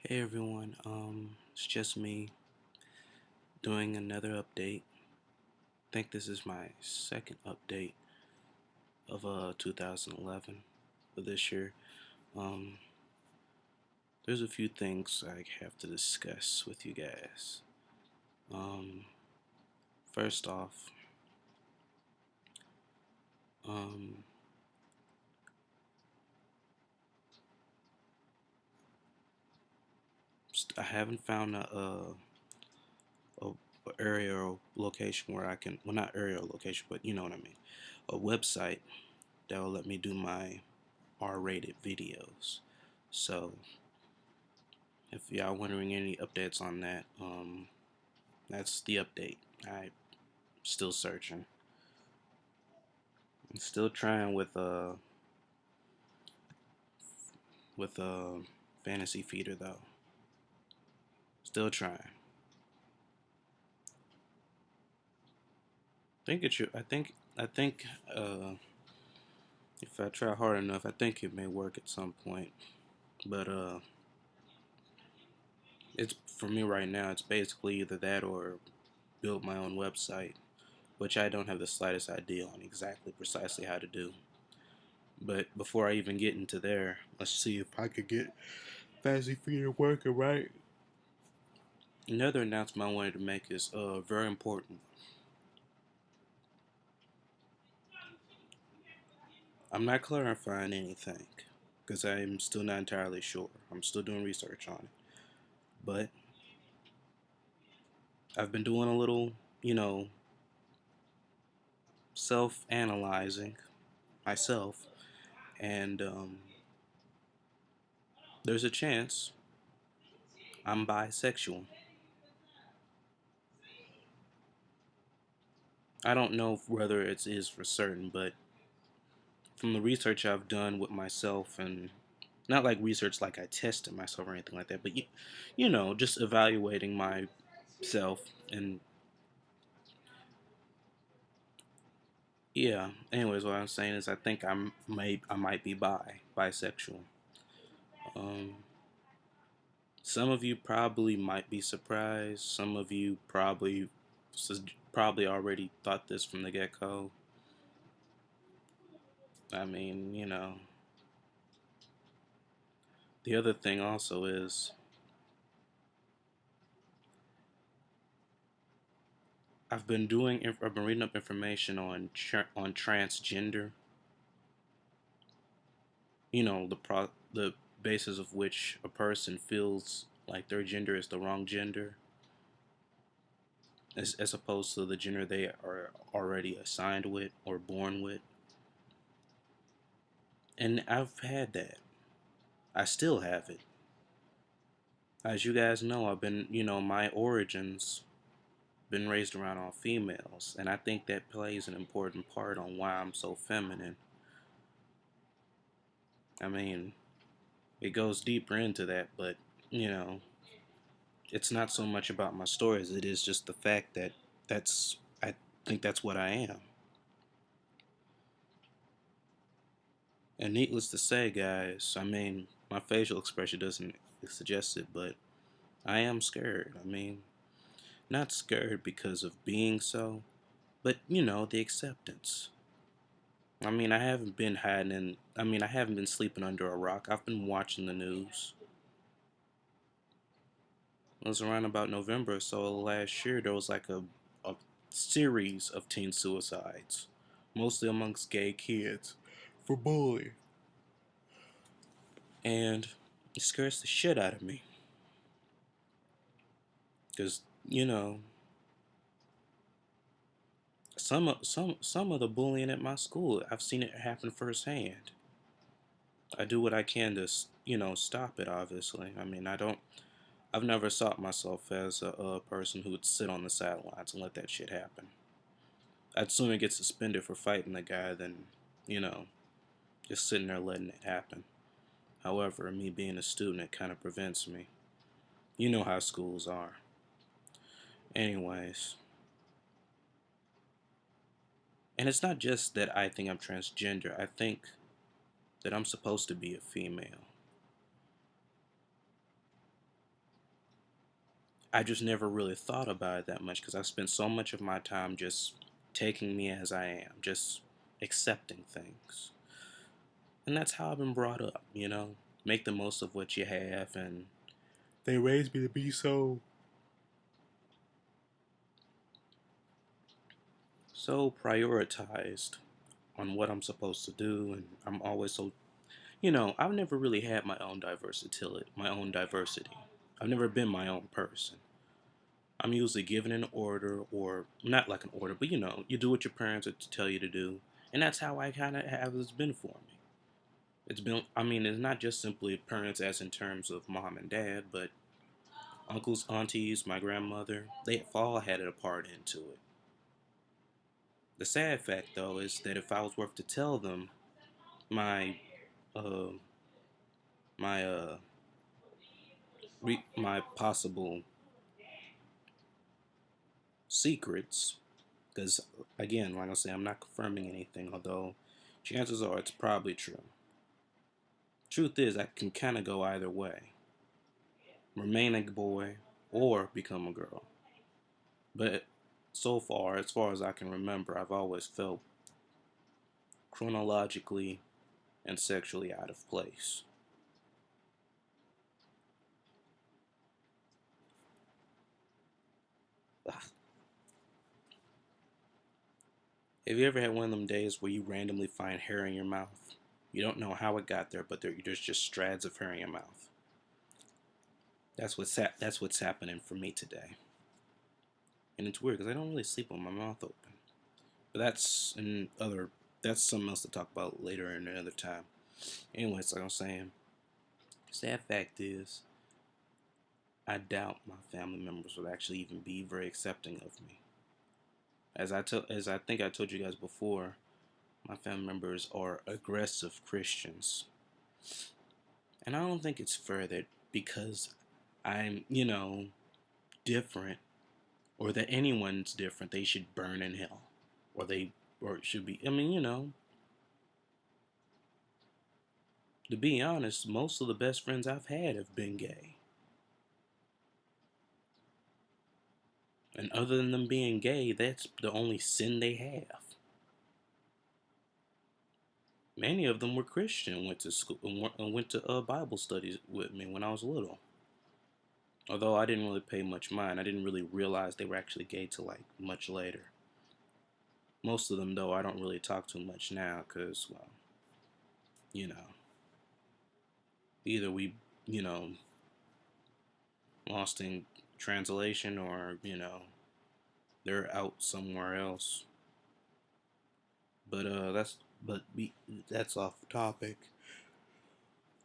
Hey everyone, it's just me doing another update. I think this is my second update of 2011 for this year. Um, there's a few things I have to discuss with you guys. Um, First off, um, I haven't found a area or location where I can, well, not area or location, but you know what I mean, a website that will let me do my R-rated videos. So if y'all wondering any updates on that, that's the update. I'm still searching. I'm still trying with fantasy feeder though. Still trying. Think it should. I think if I try hard enough, I think it may work at some point. But it's for me right now. It's basically either that or build my own website, which I don't have the slightest idea on exactly precisely how to do. But before I even get into there, let's see if I could get fancy feeder working right. Another announcement I wanted to make is very important. I'm not clarifying anything because I'm still not entirely sure. I'm still doing research on it. But I've been doing a little, you know, self analyzing myself, and there's a chance I'm bisexual. I don't know whether it is for certain, but from the research I've done with myself, and not like research like I tested myself or anything like that, but just evaluating myself. And yeah, anyways, what I'm saying is I think I might be bisexual. um some of you probably might be surprised. Some of you probably already thought this from the get-go. I mean, the other thing also is I've been reading up information on transgender. The basis of which a person feels like their gender is the wrong gender, as opposed to the gender they are already assigned with or born with. And I've had that. I still have it. As you guys know, my origins been raised around all females, and I think that plays an important part on why I'm so feminine. I mean, it goes deeper into that, but you know, it's not so much about my story as it is just the fact that I think that's what I am. And needless to say, guys, I mean, my facial expression doesn't suggest it, but I am scared. I mean, not scared because of being so, but the acceptance. I haven't been sleeping under a rock. I've been watching the news. It was around about November or so last year. There was like a series of teen suicides, mostly amongst gay kids, for bullying. And it scares the shit out of me. Because, some of the bullying at my school, I've seen it happen firsthand. I do what I can to, stop it, obviously. I mean, I've never sought myself as a person who would sit on the sidelines and let that shit happen. I'd sooner get suspended for fighting the guy than, you know, just sitting there letting it happen. However, me being a student, it kind of prevents me. You know how schools are. Anyways, and it's not just that I think I'm transgender, I think that I'm supposed to be a female. I just never really thought about it that much because I spent so much of my time just taking me as I am, just accepting things. And that's how I've been brought up, you know? Make the most of what you have, and they raised me to be so prioritized on what I'm supposed to do, and I'm always so, I've never really had my own diversity. I've never been my own person. I'm usually given an order, or not like an order, but you do what your parents tell you to do, and that's how I kind of have it's been for me. It's been, I mean, it's not just simply parents as in terms of mom and dad, but uncles, aunties, my grandmother, they've all had a part into it. The sad fact, though, is that if I was worth to tell them my uh, my my possible secrets, because again, like I say, I'm not confirming anything, although chances are it's probably true. Truth is, I can kind of go either way: remain a boy or become a girl. But so far, as far as I can remember, I've always felt chronologically and sexually out of place. Ugh. Have you ever had one of them days where you randomly find hair in your mouth? You don't know how it got there, but there's just strands of hair in your mouth. That's what's happening for me today, and it's weird because I don't really sleep with my mouth open. But that's something else to talk about later in another time. Anyways, like I'm saying, sad fact is, I doubt my family members would actually even be very accepting of me. As I think I told you guys before, my family members are aggressive Christians, and I don't think it's fair that because I'm, different, or that anyone's different, they should burn in hell, or or it should be. I mean, to be honest, most of the best friends I've had have been gay, and other than them being gay, that's the only sin they have. Many of them were Christian, went to school, and went to Bible studies with me when I was little. Although I didn't really pay much mind, I didn't really realize they were actually gay till like much later. Most of them, though, I don't really talk too much now because, well, you know, either we, you know, lost in translation, or, they're out somewhere else. But but we that's off topic.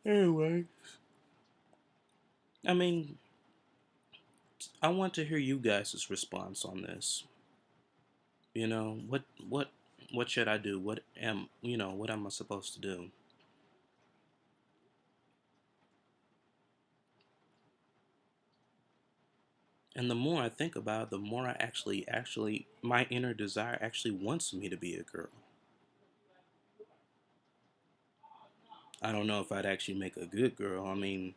Anyway, I mean, I want to hear you guys' response on this. What should I do? What am I supposed to do? And the more I think about it, the more I actually my inner desire actually wants me to be a girl. I don't know if I'd actually make a good girl. I mean,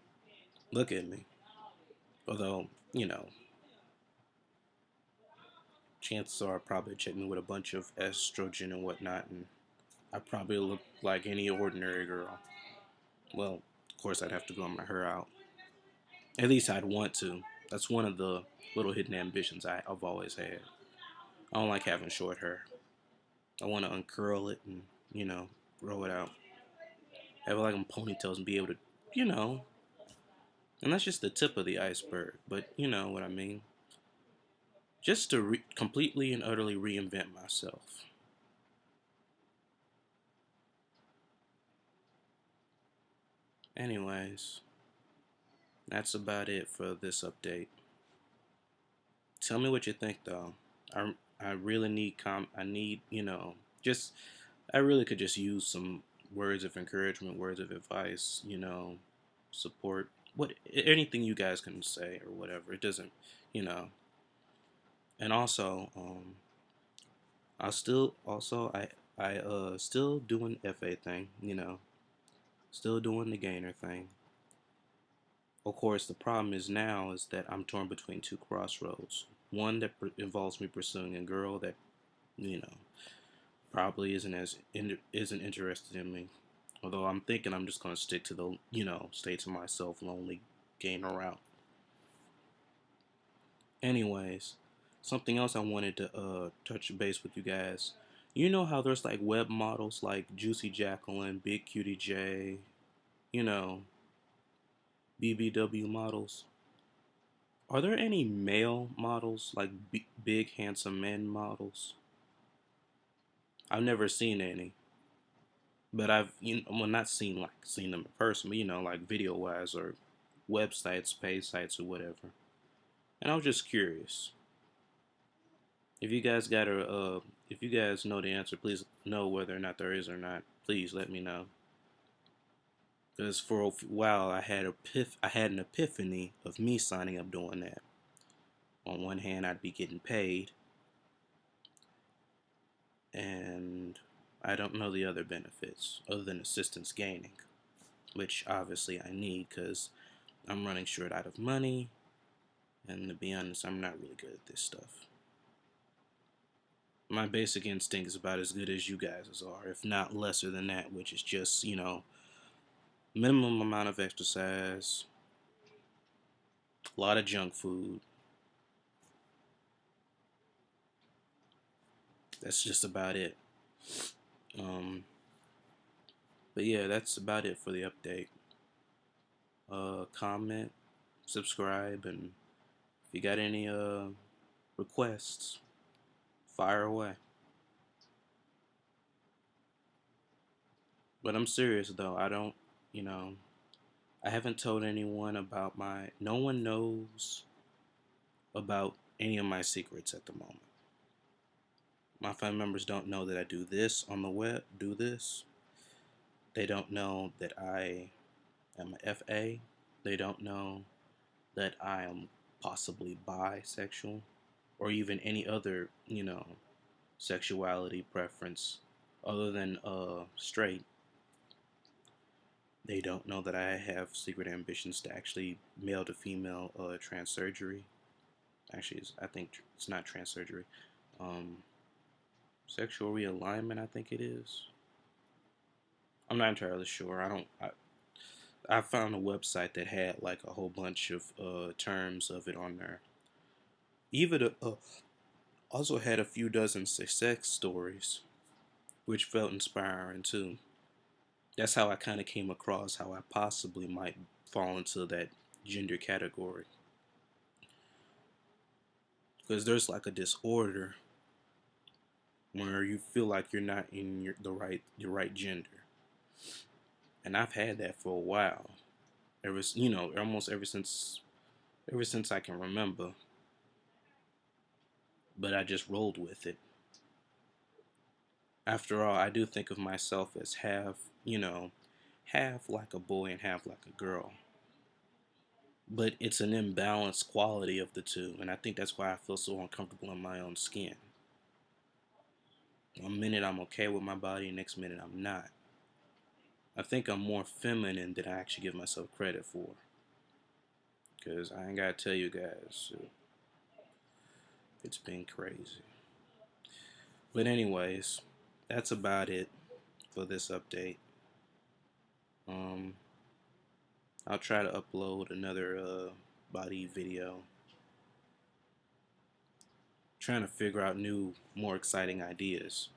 look at me. Although, chances are I probably check me with a bunch of estrogen and whatnot, and I probably look like any ordinary girl. Well, of course, I'd have to grow my hair out. At least I'd want to. That's one of the little hidden ambitions I've always had. I don't like having short hair. I want to uncurl it and, grow it out. Have it like in ponytails and be able to, you know, and that's just the tip of the iceberg, but you know what I mean. Just to completely and utterly reinvent myself. Anyways, that's about it for this update. Tell me what you think, though. I really need I need, just I really could just use some words of encouragement, words of advice, support, what anything you guys can say or whatever. It doesn't, you know. And also, I still also I still doing FA thing, still doing the gainer thing. Of course, the problem is now is that I'm torn between two crossroads. One that involves me pursuing a girl that, you know, probably isn't interested in me. Although I'm thinking I'm just gonna stick to the, stay to myself, lonely gamer route. Anyways, something else I wanted to touch base with you guys. You know how there's like web models like Juicy Jacqueline, Big Cutie J, you know, BBW models. Are there any male models like big handsome men models? I've never seen any, but well, not seen them in person, but like video wise or websites, page sites, or whatever. And I was just curious. If you guys if you guys know the answer, please know whether or not there is or not. Please let me know. Because for a while I had an epiphany of me signing up doing that. On one hand, I'd be getting paid, and I don't know the other benefits other than assistance gaining, which obviously I need because I'm running short out of money, and to be honest, I'm not really good at this stuff. My basic instinct is about as good as you guys' are, if not lesser than that, which is just, minimum amount of exercise, a lot of junk food. That's just about it. Um, but yeah, that's about it for the update. Comment, subscribe, and if you got any requests, fire away. But I'm serious though. You know, I haven't told anyone about no one knows about any of my secrets at the moment. My family members don't know that I do this on the web, do this. They don't know that I am a FA. They don't know that I am possibly bisexual or even any other, sexuality preference other than straight. They don't know that I have secret ambitions to actually male to female trans surgery. Actually, I think it's not trans surgery. Um, Sexual realignment, I think it is. I'm not entirely sure. I found a website that had like a whole bunch of terms of it on there. Even also had a few dozen success stories, which felt inspiring too. That's how I kind of came across how I possibly might fall into that gender category. Because there's like a disorder where you feel like you're not in your right gender, and I've had that for a while. Almost ever since I can remember. But I just rolled with it. After all, I do think of myself as half like a boy and half like a girl. But it's an imbalanced quality of the two, and I think that's why I feel so uncomfortable in my own skin. One minute I'm okay with my body, next minute I'm not. I think I'm more feminine than I actually give myself credit for. Because I ain't gotta tell you guys, it's been crazy. But anyways, that's about it for this update. Um, I'll try to upload another body video. Trying to figure out new, more exciting ideas.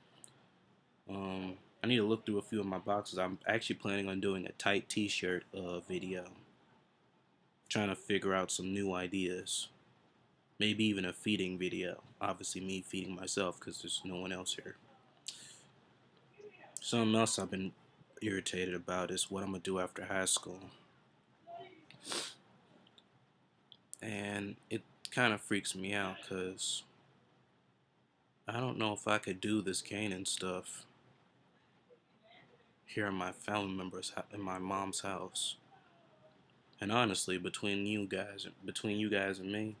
I need to look through a few of my boxes. I'm actually planning on doing a tight t-shirt video. Trying to figure out some new ideas. Maybe even a feeding video. Obviously me feeding myself because there's no one else here. Something else I've been irritated about is what I'm going to do after high school. And it kind of freaks me out because I don't know if I could do this gaining stuff here in my family members in my mom's house. And honestly, between you guys and me,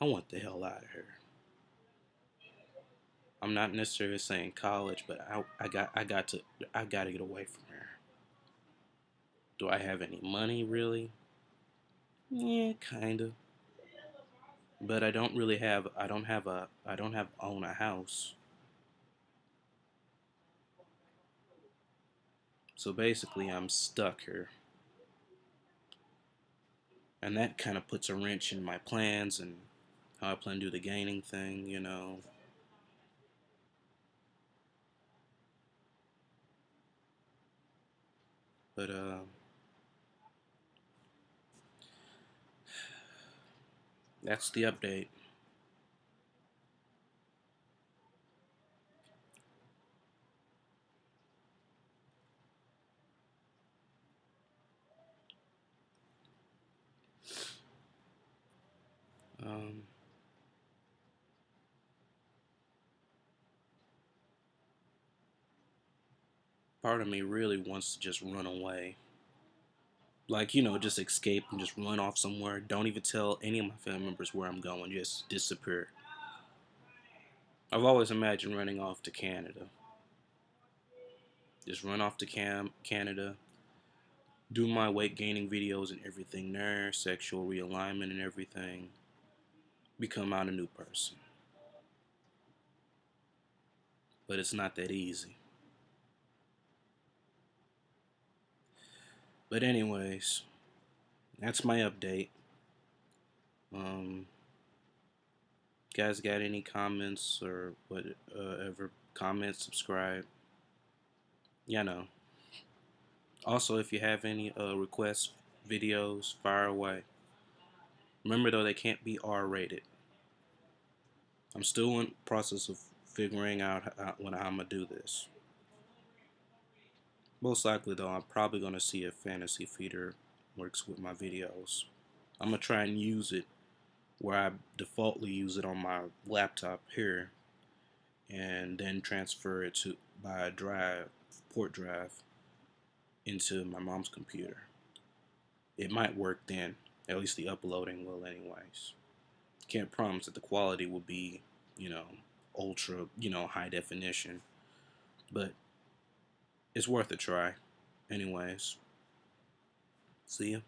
I want the hell out of here. I'm not necessarily saying college, but I got to get away from here. Do I have any money really? Yeah, kinda. But I don't have own a house. So basically I'm stuck here. And that kind of puts a wrench in my plans and how I plan to do the gaining thing, you know. But that's the update. Um, Part of me really wants to just run away. Like, you know, just escape and just run off somewhere. Don't even tell any of my family members where I'm going. Just disappear. I've always imagined running off to Canada. Just run off to Canada, do my weight gaining videos and everything there, sexual realignment and everything, become out a new person. But it's not that easy. But anyways, that's my update. Um, guys, got any comments or whatever? Comment, subscribe. Yeah, know. Also, if you have any requests, videos, fire away. Remember though, they can't be R-rated. I'm still in the process of figuring out how I'm gonna do this. Most likely though, I'm probably gonna see if Fantasy Feeder works with my videos. I'm gonna try and use it where I defaultly use it on my laptop here, and then transfer it to by a drive, port drive, into my mom's computer. It might work then. At least the uploading will, anyways. Can't promise that the quality will be, you know, ultra, you know, high definition, but it's worth a try. Anyways, see ya.